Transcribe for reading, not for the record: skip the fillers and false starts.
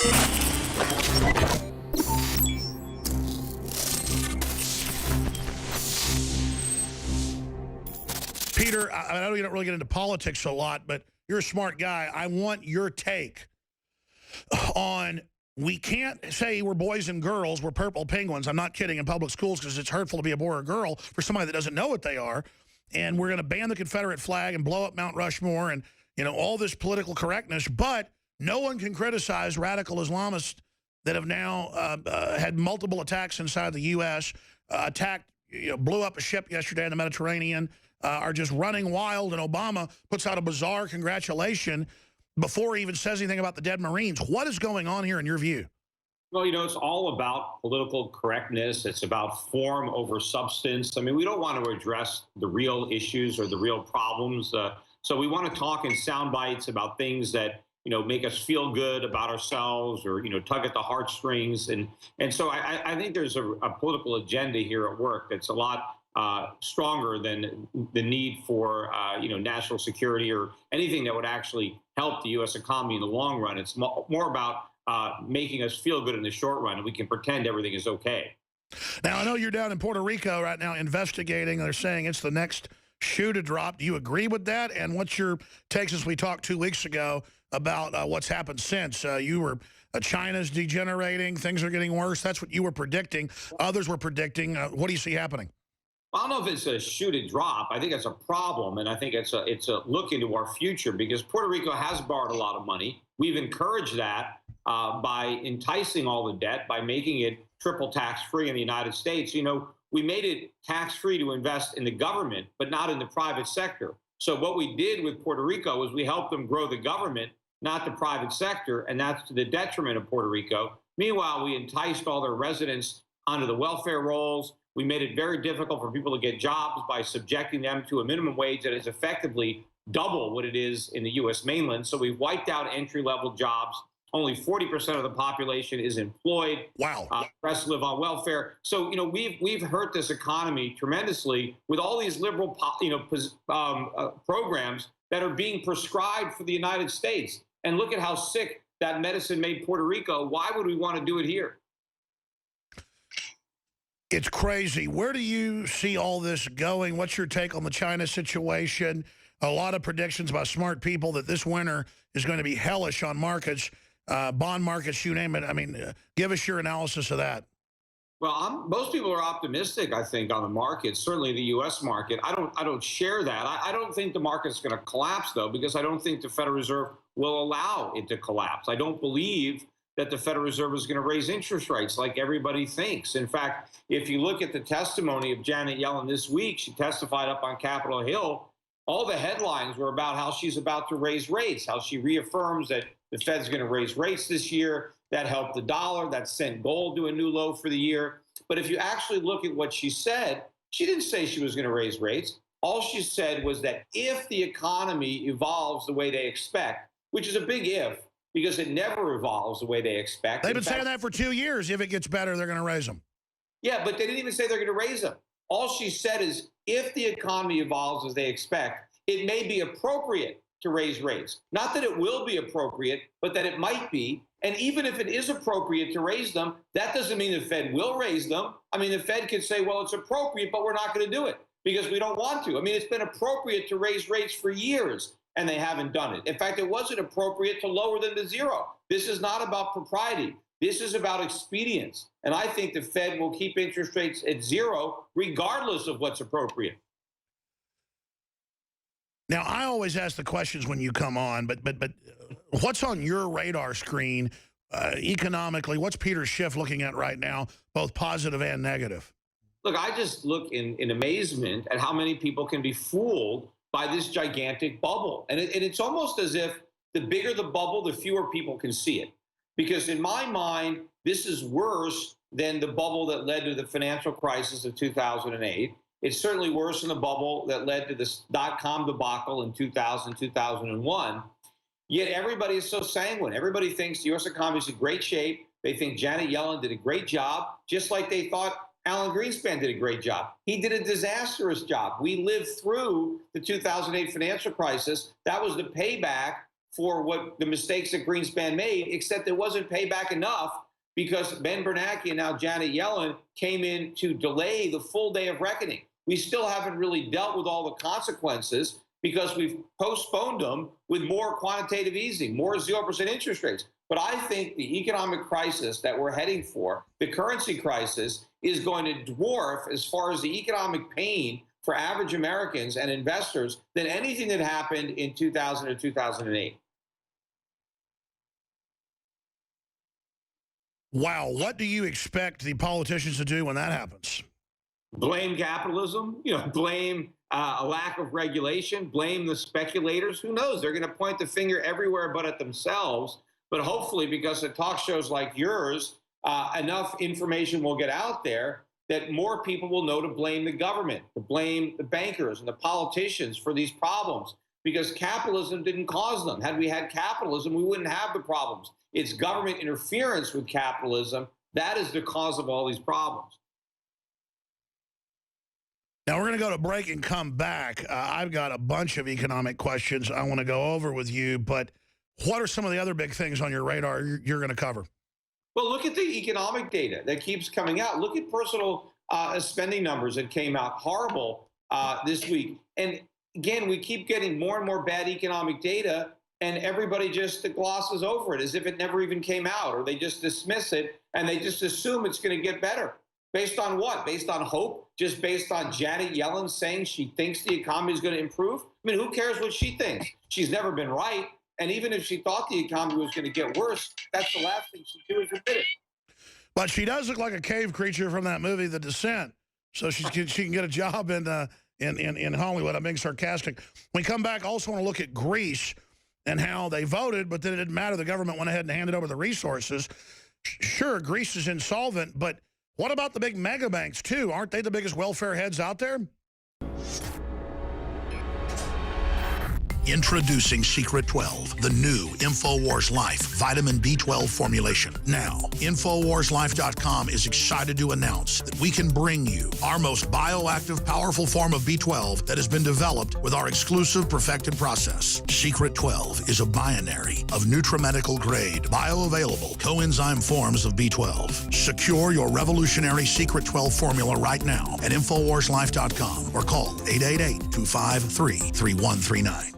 Peter, I know you don't really get into politics a lot, but you're a smart guy. I want your take on, we can't say we're boys and girls, we're purple penguins. I'm not kidding, in public schools, because it's hurtful to be a boy or a girl for somebody that doesn't know what they are. And we're going to ban the Confederate flag and blow up Mount Rushmore and, you know, all this political correctness. But no one can criticize radical Islamists that have now had multiple attacks inside the U.S., blew up a ship yesterday in the Mediterranean, are just running wild, and Obama puts out a bizarre congratulation before he even says anything about the dead Marines. What is going on here in your view? Well, you know, it's all about political correctness. It's about form over substance. I mean, we don't want to address the real issues or the real problems. So we want to talk in sound bites about things that, you know, make us feel good about ourselves, or, you know, tug at the heartstrings. And so I think there's a political agenda here at work that's a lot stronger than the need for, you know, national security or anything that would actually help the U.S. economy in the long run. It's more about making us feel good in the short run, and we can pretend everything is okay. Now, I know you're down in Puerto Rico right now investigating. They're saying it's the next shoe to drop. Do you agree with that? And what's your take, since we talked 2 weeks ago about what's happened since? You were China's degenerating, things are getting worse. That's what you were predicting. Others were predicting. What do you see happening? I don't know if it's a shoe to drop. I think it's a problem, and I think it's a look into our future, because Puerto Rico has borrowed a lot of money. We've encouraged that by enticing all the debt, by making it triple tax-free in the United States. You know, we made it tax-free to invest in the government, but not in the private sector. So what we did with Puerto Rico was we helped them grow the government, not the private sector, and that's to the detriment of Puerto Rico. Meanwhile, we enticed all their residents onto the welfare rolls. We made it very difficult for people to get jobs by subjecting them to a minimum wage that is effectively double what it is in the U.S. mainland. So we've wiped out entry-level jobs. Only 40% of the population is employed. Wow. The rest live on welfare. So, you know, we've hurt this economy tremendously with all these liberal, programs that are being prescribed for the United States. And look at how sick that medicine made Puerto Rico. Why would we want to do it here? It's crazy. Where do you see all this going? What's your take on the China situation? A lot of predictions by smart people that this winter is going to be hellish on markets, bond markets, you name it. I mean, give us your analysis of that. Well, most people are optimistic, I think, on the market, certainly the U.S. market. I don't share that. I don't think the market's going to collapse, though, because I don't think the Federal Reserve will allow it to collapse. I don't believe that the Federal Reserve is going to raise interest rates like everybody thinks. In fact, if you look at the testimony of Janet Yellen this week, she testified up on Capitol Hill. All the headlines were about how she's about to raise rates, how she reaffirms that the Fed's going to raise rates this year. That helped the dollar. That sent gold to a new low for the year. But if you actually look at what she said, she didn't say she was going to raise rates. All she said was that if the economy evolves the way they expect, which is a big if, because it never evolves the way they expect. They've been saying that for 2 years. If it gets better, they're going to raise them. Yeah, but they didn't even say they're going to raise them. All she said is if the economy evolves as they expect, it may be appropriate to raise rates. Not that it will be appropriate, but that it might be. And even if it is appropriate to raise them, that doesn't mean the Fed will raise them. I mean, the Fed could say, well, it's appropriate, but we're not going to do it because we don't want to. I mean, it's been appropriate to raise rates for years, and they haven't done it. In fact, it wasn't appropriate to lower them to zero. This is not about propriety. This is about expedience. And I think the Fed will keep interest rates at zero regardless of what's appropriate. Now, I always ask the questions when you come on, but what's on your radar screen economically? What's Peter Schiff looking at right now, both positive and negative? Look, I just look in amazement at how many people can be fooled by this gigantic bubble. And it's almost as if the bigger the bubble, the fewer people can see it. Because in my mind, this is worse than the bubble that led to the financial crisis of 2008. It's certainly worse than the bubble that led to the dot-com debacle in 2000, 2001. Yet everybody is so sanguine. Everybody thinks the U.S. economy is in great shape. They think Janet Yellen did a great job, just like they thought Alan Greenspan did a great job. He did a disastrous job. We lived through the 2008 financial crisis. That was the payback for what the mistakes that Greenspan made, except it wasn't payback enough because Ben Bernanke and now Janet Yellen came in to delay the full day of reckoning. We still haven't really dealt with all the consequences because we've postponed them with more quantitative easing, more 0% interest rates. But I think the economic crisis that we're heading for, the currency crisis, is going to dwarf, as far as the economic pain for average Americans and investors, than anything that happened in 2000 or 2008. Wow. What do you expect the politicians to do when that happens? Blame capitalism, blame a lack of regulation, blame the speculators. Who knows? They're going to point the finger everywhere but at themselves. But hopefully, because of talk shows like yours, enough information will get out there that more people will know to blame the government, to blame the bankers and the politicians for these problems, because capitalism didn't cause them. Had we had capitalism, we wouldn't have the problems. It's government interference with capitalism that is the cause of all these problems. Now, we're going to go to break and come back. I've got a bunch of economic questions I want to go over with you, but what are some of the other big things on your radar you're going to cover? Well, look at the economic data that keeps coming out. Look at personal spending numbers that came out horrible this week. And again, we keep getting more and more bad economic data, and everybody just glosses over it as if it never even came out, or they just dismiss it and they just assume it's going to get better. Based on what? Based on hope? Just based on Janet Yellen saying she thinks the economy is going to improve? I mean, who cares what she thinks? She's never been right. And even if she thought the economy was going to get worse, that's the last thing she'd do is admit it. But she does look like a cave creature from that movie, The Descent. So she can get a job in Hollywood. I'm being sarcastic. When we come back, I also want to look at Greece and how they voted, but then it didn't matter. The government went ahead and handed over the resources. Sure, Greece is insolvent, but what about the big mega banks, too? Aren't they the biggest welfare heads out there? Introducing Secret 12, the new InfoWars Life vitamin B12 formulation. Now, InfoWarsLife.com is excited to announce that we can bring you our most bioactive, powerful form of B12 that has been developed with our exclusive perfected process. Secret 12 is a binary of nutramedical grade, bioavailable coenzyme forms of B12. Secure your revolutionary Secret 12 formula right now at InfoWarsLife.com or call 888-253-3139.